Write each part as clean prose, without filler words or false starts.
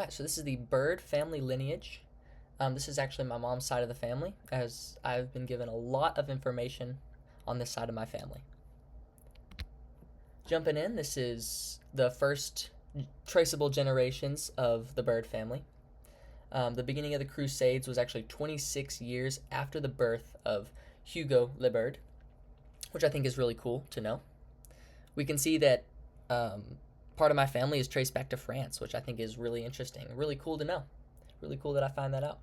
right, so this is the Bird family lineage. This is actually my mom's side of the family, as I've been given a lot of information on this side of my family. Jumping in, this is the first traceable generations of the Bird family. The beginning of the Crusades was actually 26 years after the birth of Hugo le Bird, which I think is really cool to know. We can see that part of my family is traced back to France, which I think is really interesting, really cool to know. Really cool that I find that out.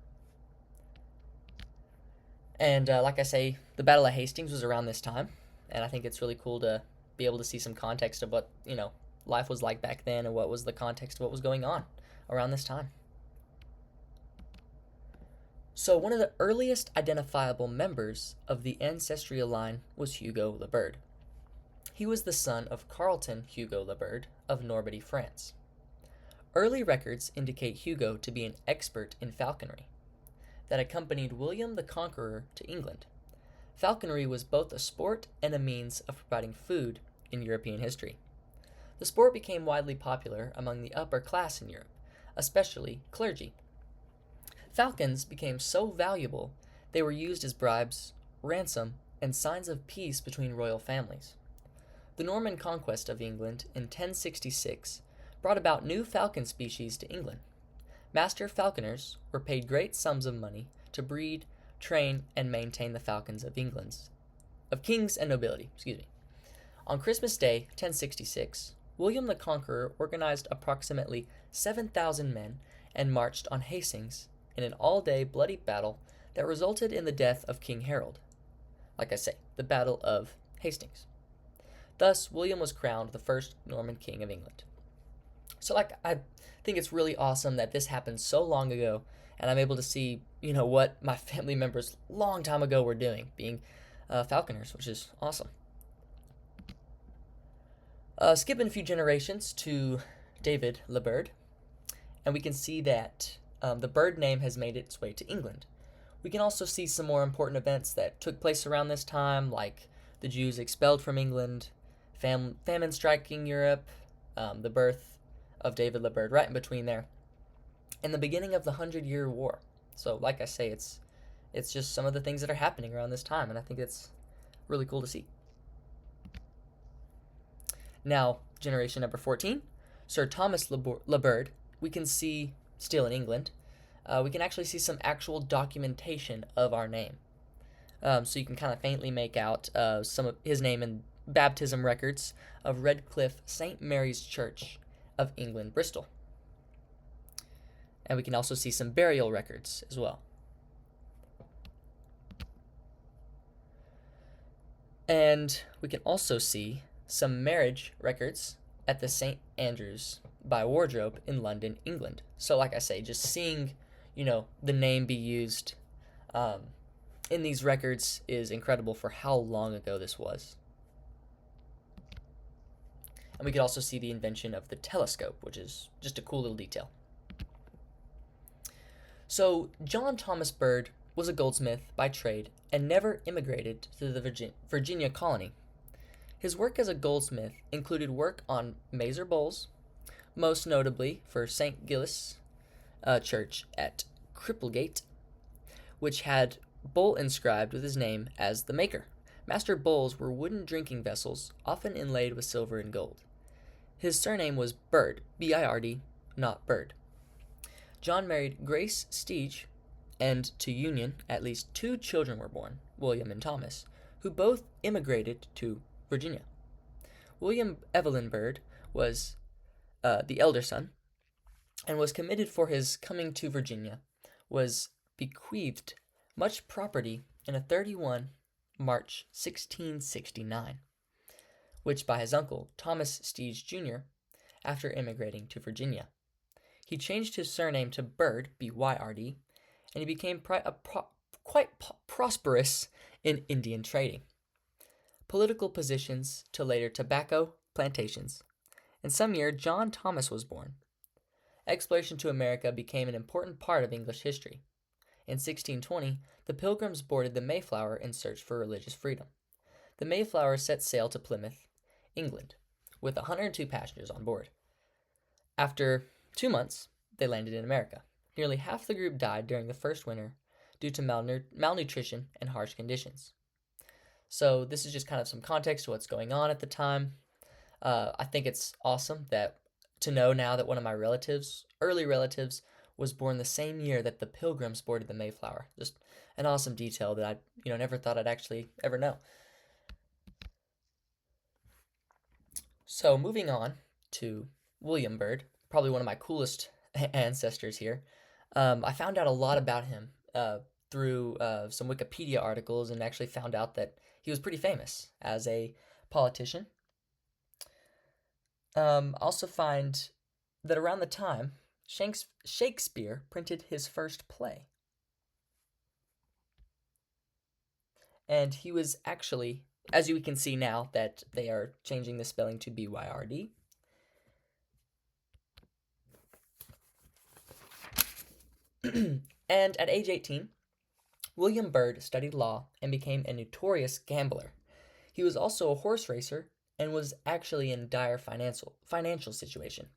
And like I say, the Battle of Hastings was around this time, and I think it's really cool to be able to see some context of what, life was like back then and what was the context of what was going on around this time. So one of the earliest identifiable members of the ancestral line was Hugo le Bird. He was the son of Carleton Hugo le Bird of Normandy, France. Early records indicate Hugo to be an expert in falconry that accompanied William the Conqueror to England. Falconry was both a sport and a means of providing food in European history. The sport became widely popular among the upper class in Europe, especially clergy. Falcons became so valuable they were used as bribes, ransom, and signs of peace between royal families. The Norman conquest of England in 1066 brought about new falcon species to England. Master falconers were paid great sums of money to breed, train, and maintain the falcons of kings and nobility. On Christmas Day, 1066, William the Conqueror organized approximately 7,000 men and marched on Hastings in an all-day bloody battle that resulted in the death of King Harold. Like I say, the Battle of Hastings. Thus, William was crowned the first Norman king of England. So, I think it's really awesome that this happened so long ago, and I'm able to see, what my family members long time ago were doing, being falconers, which is awesome. Skipping a few generations to David le Bird, and we can see that the Bird name has made its way to England. We can also see some more important events that took place around this time, like the Jews expelled from England, famine striking Europe, the birth of David le Bird right in between there, and the beginning of the 100-Year War. So, like I say, it's just some of the things that are happening around this time, and I think it's really cool to see. Now, generation number 14, Sir Thomas le Bird, we can see, still in England, we can actually see some actual documentation of our name. So you can kind of faintly make out some of his name in baptism records of Redcliffe St. Mary's Church of England, Bristol. And we can also see some burial records as well. And we can also see some marriage records at the St. Andrews by Wardrobe in London, England. So like I say, just seeing, the name be used in these records is incredible for how long ago this was. And we could also see the invention of the telescope, which is just a cool little detail. So, John Thomas Bird was a goldsmith by trade and never immigrated to the Virginia colony. His work as a goldsmith included work on mazer bowls, most notably for St. Giles Church at Cripplegate, which had bowl inscribed with his name as the maker. Master bowls were wooden drinking vessels, often inlaid with silver and gold. His surname was Bird, B-I-R-D, not Bird. John married Grace Stige, and to union, at least 2 children were born, William and Thomas, who both immigrated to Virginia. William Evelyn Bird was the elder son, and was committed for his coming to Virginia, was bequeathed much property in a 31 March 1669, which by his uncle, Thomas Stige Jr., after immigrating to Virginia. He changed his surname to Bird, B-Y-R-D, and he became quite prosperous in Indian trading, political positions to later tobacco plantations. In some year, John Thomas was born. Exploration to America became an important part of English history. In 1620, the Pilgrims boarded the Mayflower in search for religious freedom. The Mayflower set sail to Plymouth, England, with 102 passengers on board. After 2 months, they landed in America. Nearly half the group died during the first winter due to malnutrition and harsh conditions. So this is just kind of some context to what's going on at the time. I think it's awesome that to know now that one of my relatives, early relatives, was born the same year that the Pilgrims boarded the Mayflower. Just an awesome detail that I, never thought I'd actually ever know. So moving on to William Byrd, probably one of my coolest ancestors here. I found out a lot about him through some Wikipedia articles and actually found out that he was pretty famous as a politician. Also find that around the time, Shakespeare printed his first play. And he was actually, as you can see now that they are changing the spelling to BYRD. And at age 18, William Byrd studied law and became a notorious gambler. He was also a horse racer and was actually in dire financial situation.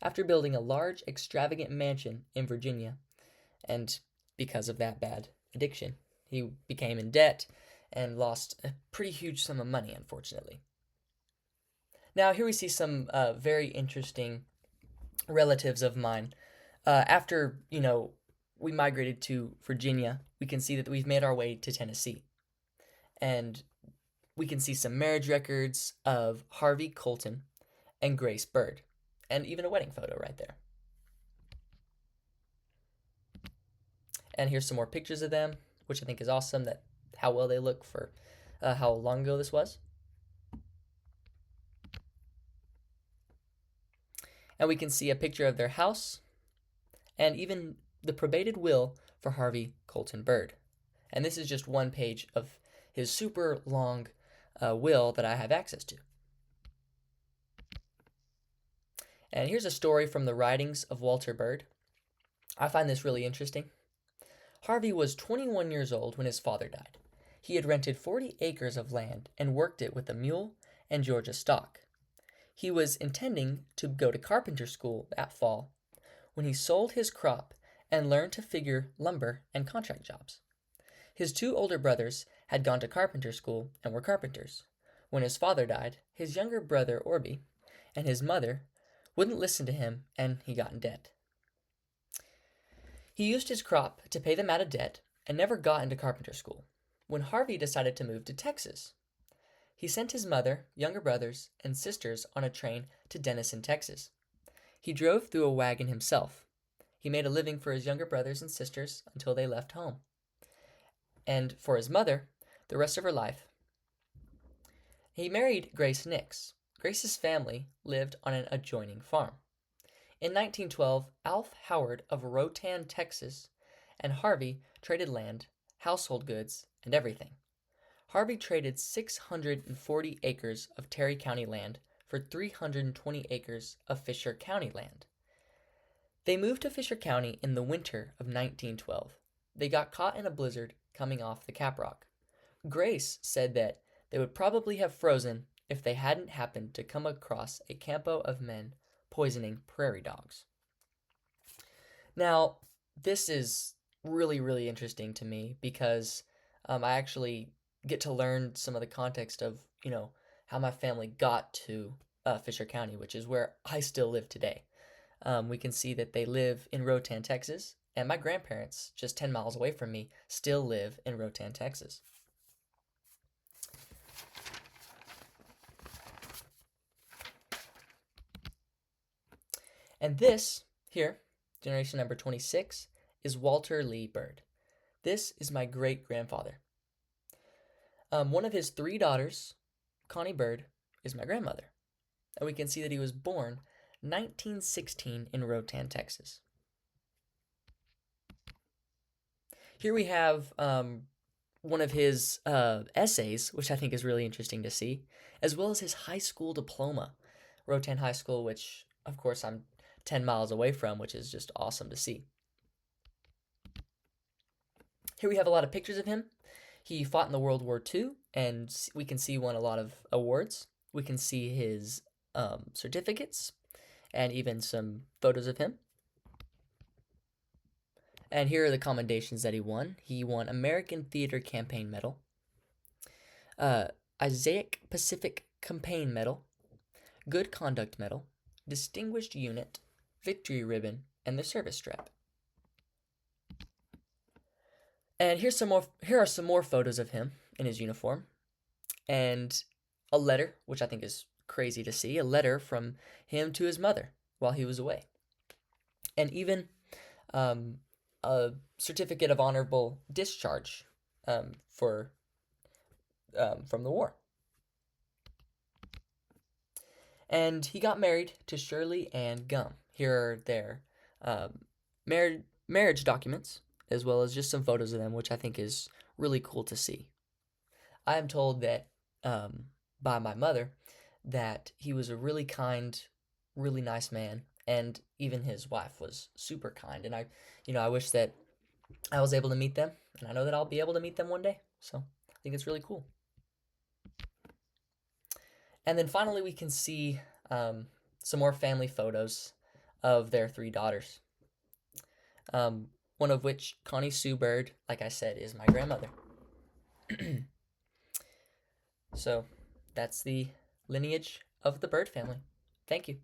After building a large, extravagant mansion in Virginia, and because of that bad addiction, he became in debt and lost a pretty huge sum of money, unfortunately. Now, here we see some very interesting relatives of mine. After, we migrated to Virginia, we can see that we've made our way to Tennessee. And we can see some marriage records of Harvey Colton and Grace Byrd, and even a wedding photo right there. And here's some more pictures of them, which I think is awesome, that how well they look for how long ago this was. And we can see a picture of their house and even the probated will for Harvey Colton Byrd. And this is just one page of his super long will that I have access to. And here's a story from the writings of Walter Byrd. I find this really interesting. Harvey was 21 years old when his father died. He had rented 40 acres of land and worked it with a mule and Georgia stock. He was intending to go to carpenter school that fall when he sold his crop and learned to figure lumber and contract jobs. His two older brothers had gone to carpenter school and were carpenters. When his father died, his younger brother Orby and his mother wouldn't listen to him, and he got in debt. He used his crop to pay them out of debt and never got into carpenter school. When Harvey decided to move to Texas, he sent his mother, younger brothers, and sisters on a train to Denison, Texas. He drove through a wagon himself. He made a living for his younger brothers and sisters until they left home. And for his mother, the rest of her life, he married Grace Nix. Grace's family lived on an adjoining farm. In 1912, Alf Howard of Rotan, Texas, and Harvey traded land, household goods, and everything. Harvey traded 640 acres of Terry County land for 320 acres of Fisher County land. They moved to Fisher County in the winter of 1912. They got caught in a blizzard coming off the Caprock. Grace said that they would probably have frozen if they hadn't happened to come across a campo of men poisoning prairie dogs. Now, this is really, really interesting to me because I actually get to learn some of the context of, how my family got to Fisher County, which is where I still live today. We can see that they live in Rotan, Texas, and my grandparents, just 10 miles away from me, still live in Rotan, Texas. And this, here, generation number 26, is Walter Lee Byrd. This is my great-grandfather. One of his 3 daughters, Connie Byrd, is my grandmother. And we can see that he was born 1916 in Rotan, Texas. Here we have one of his essays, which I think is really interesting to see, as well as his high school diploma. Rotan High School, which, of course, I'm 10 miles away from, which is just awesome to see. Here we have a lot of pictures of him. He fought in the World War II, and we can see won a lot of awards. We can see his certificates, and even some photos of him. And here are the commendations that he won. He won American Theater Campaign Medal, uh, Isaac Pacific Campaign Medal, Good Conduct Medal, Distinguished Unit, Victory Ribbon, and the Service Strap. And here are some more photos of him in his uniform, and a letter, which I think is crazy to see, a letter from him to his mother while he was away. And even um, a certificate of honorable discharge for from the war. And he got married to Shirley Ann Gum. Here are their marriage documents, as well as just some photos of them, which I think is really cool to see. I am told that by my mother that he was a really kind, really nice man, and even his wife was super kind. And I wish that I was able to meet them, and I know that I'll be able to meet them one day. So I think it's really cool. And then finally, we can see some more family photos of their three daughters. One of which, Connie Sue Bird, like I said, is my grandmother. So that's the lineage of the Bird family. Thank you.